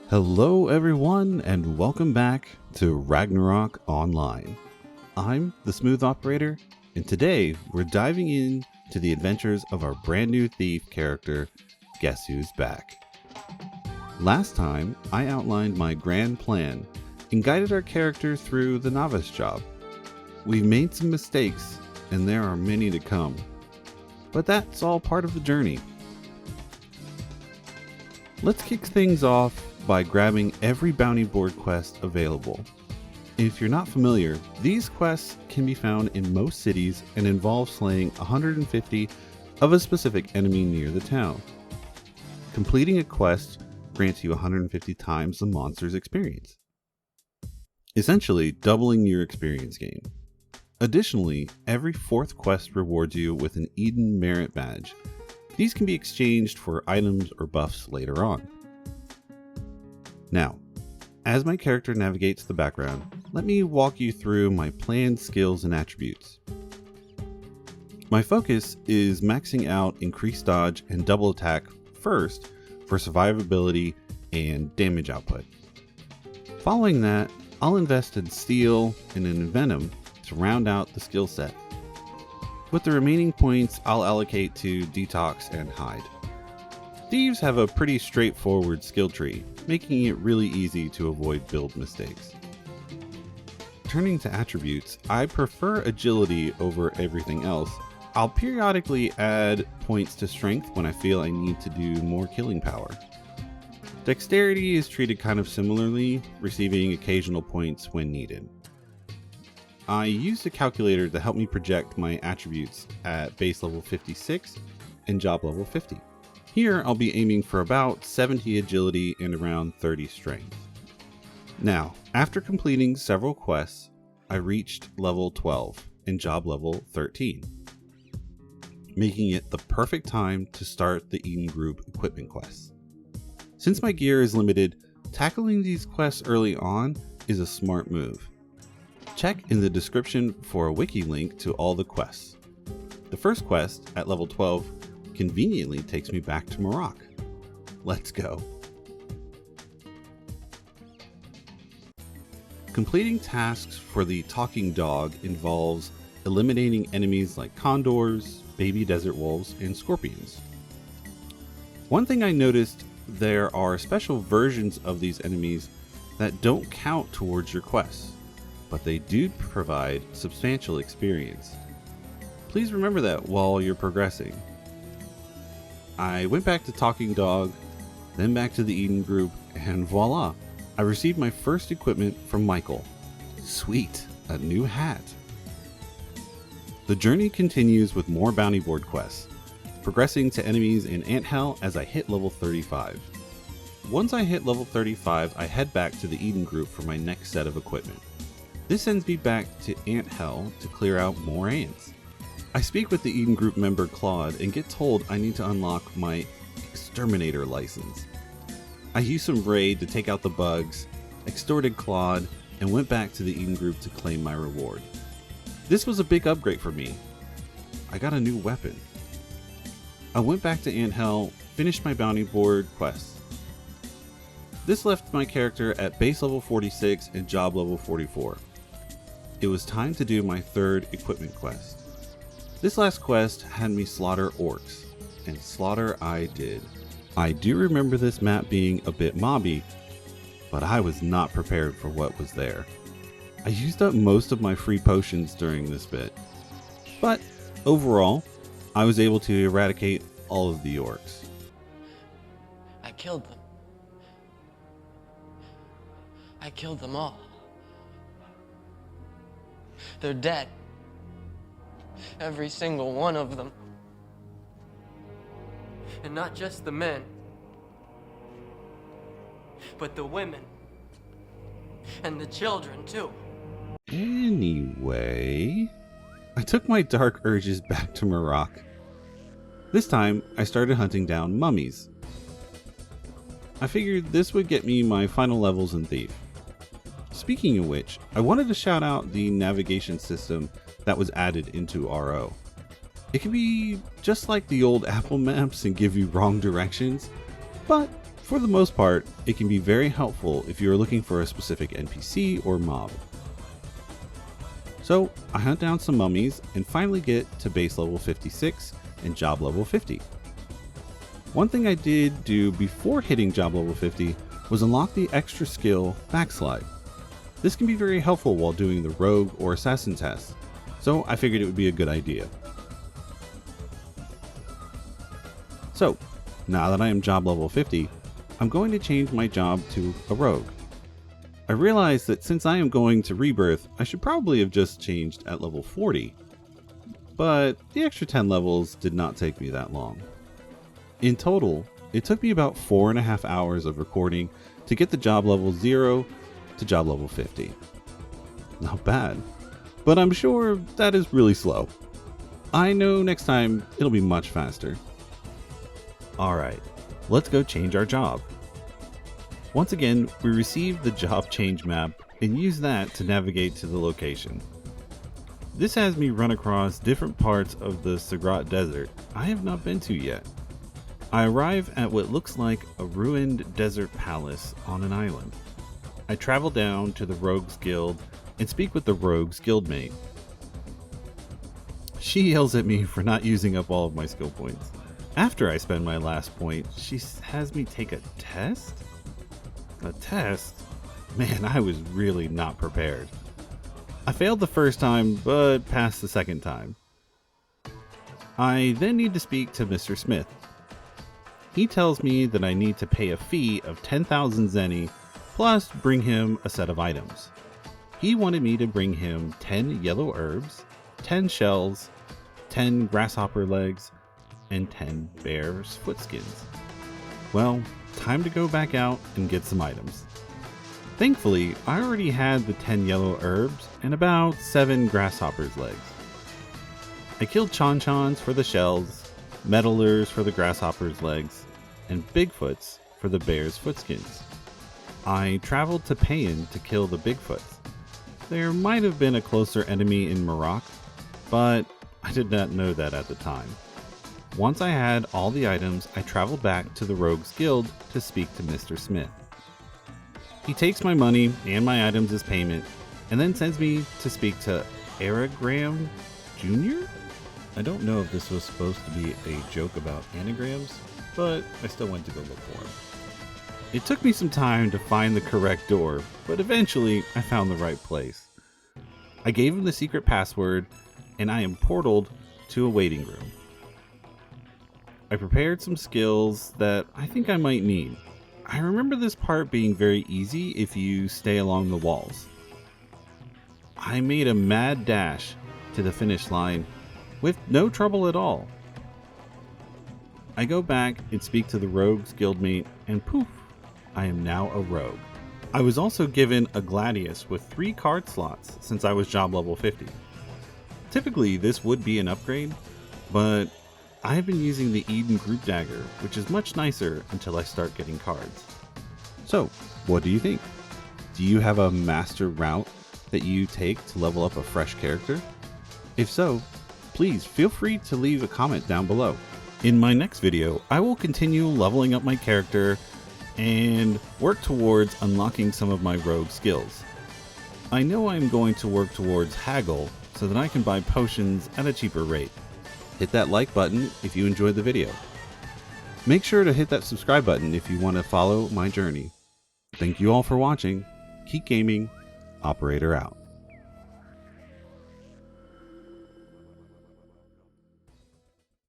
Hello everyone and welcome back to Ragnarok Online. I'm the Smooth Operator, and today we're diving into the adventures of our brand new thief character, Guess Who's Back. Last time I outlined my grand plan and guided our character through the novice job. We've made some mistakes and there are many to come, but that's all part of the journey. Let's kick things off by grabbing every bounty board quest available. If you're not familiar, these quests can be found in most cities and involve slaying 150 of a specific enemy near the town. Completing a quest grants you 150 times the monster's experience, essentially doubling your experience gain. Additionally, every fourth quest rewards you with an Eden Merit Badge. These can be exchanged for items or buffs later on. Now, as my character navigates the background, let me walk you through my planned skills and attributes. My focus is maxing out increased dodge and double attack first for survivability and damage output. Following that, I'll invest in steel and in venom to round out the skill set. With the remaining points, I'll allocate to detox and hide. Thieves have a pretty straightforward skill tree, making it really easy to avoid build mistakes. Turning to attributes, I prefer agility over everything else. I'll periodically add points to strength when I feel I need to do more killing power. Dexterity is treated kind of similarly, receiving occasional points when needed. I used a calculator to help me project my attributes at base level 56 and job level 50. Here I'll be aiming for about 70 agility and around 30 strength. Now, after completing several quests, I reached level 12 and job level 13, making it the perfect time to start the Eden Group equipment quests. Since my gear is limited, tackling these quests early on is a smart move. Check in the description for a wiki link to all the quests. The first quest, at level 12, conveniently takes me back to Morocco. Let's go. Completing tasks for the talking dog involves eliminating enemies like condors, baby desert wolves, and scorpions. One thing I noticed, there are special versions of these enemies that don't count towards your quests, but they do provide substantial experience. Please remember that while you're progressing. I went back to Talking Dog, then back to the Eden Group, and voila, I received my first equipment from Michael. Sweet, a new hat. The journey continues with more bounty board quests, progressing to enemies in Anthell as I hit level 35. Once I hit level 35, I head back to the Eden Group for my next set of equipment. This sends me back to Anthell to clear out more ants. I speak with the Eden Group member Claude and get told I need to unlock my exterminator license. I used some raid to take out the bugs, extorted Claude, and went back to the Eden Group to claim my reward. This was a big upgrade for me. I got a new weapon. I went back to Anthell, finished my bounty board quests. This left my character at base level 46 and job level 44. It was time to do my third equipment quest. This last quest had me slaughter orcs, and slaughter I did. I do remember this map being a bit mobby, but I was not prepared for what was there. I used up most of my free potions during this bit, but overall, I was able to eradicate all of the orcs. I killed them. I killed them all. They're dead. Every single one of them. And not just the men, but the women. And the children, too. Anyway, I took my dark urges back to Morocco. This time, I started hunting down mummies. I figured this would get me my final levels in Thief. Speaking of which, I wanted to shout out the navigation system that was added into RO. It can be just like the old Apple maps and give you wrong directions, but For the most part, it can be very helpful if you are looking for a specific NPC or mob. So I hunt down some mummies and finally get to base level 56 and job level 50. One thing I did do before hitting job level 50 was unlock the extra skill Backslide. This can be very helpful while doing the rogue or assassin test, so I figured it would be a good idea. So now that I am job level 50, I'm going to change my job to a rogue. I realized that since I am going to Rebirth, I should probably have just changed at level 40, but the extra 10 levels did not take me that long. In total, it took me about 4.5 hours of recording to get the job level 0 to job level 50. Not bad, but I'm sure that is really slow. I know next time it'll be much faster. Alright, let's go change our job. Once again, we receive the job change map and use that to navigate to the location. This has me run across different parts of the Sagrat Desert I have not been to yet. I arrive at what looks like a ruined desert palace on an island. I travel down to the Rogues Guild and speak with the Rogues Guildmate. She yells at me for not using up all of my skill points. After I spend my last point, she has me take a test? A test? Man, I was really not prepared. I failed the first time, but passed the second time. I then need to speak to Mr. Smith. He tells me that I need to pay a fee of 10,000 zenny, plus bring him a set of items. He wanted me to bring him 10 yellow herbs, 10 shells, 10 grasshopper legs, and 10 bear's footskins. Well, time to go back out and get some items. Thankfully, I already had the 10 yellow herbs and about 7 grasshopper's legs. I killed chon-chons for the shells, meddlers for the grasshopper's legs, and bigfoots for the bear's footskins. I traveled to Payan to kill the bigfoots. There might have been a closer enemy in Morocco, but I did not know that at the time. Once I had all the items, I traveled back to the Rogues Guild to speak to Mr. Smith. He takes my money and my items as payment, and then sends me to speak to Aragram Jr.? I don't know if this was supposed to be a joke about anagrams, but I still went to go look for him. It took me some time to find the correct door, but eventually I found the right place. I gave him the secret password, and I am portaled to a waiting room. I prepared some skills that I think I might need. I remember this part being very easy if you stay along the walls. I made a mad dash to the finish line with no trouble at all. I go back and speak to the Rogues Guildmate, and poof, I am now a rogue. I was also given a Gladius with 3 card slots since I was job level 50. Typically this would be an upgrade, but I have been using the Eden Group Dagger, which is much nicer until I start getting cards. So, what do you think? Do you have a master route that you take to level up a fresh character? If so, please feel free to leave a comment down below. In my next video, I will continue leveling up my character and work towards unlocking some of my rogue skills. I know I'm going to work towards Haggle so that I can buy potions at a cheaper rate. Hit that like button if you enjoyed the video. Make sure to hit that subscribe button if you want to follow my journey. Thank you all for watching. Keep gaming. Operator out.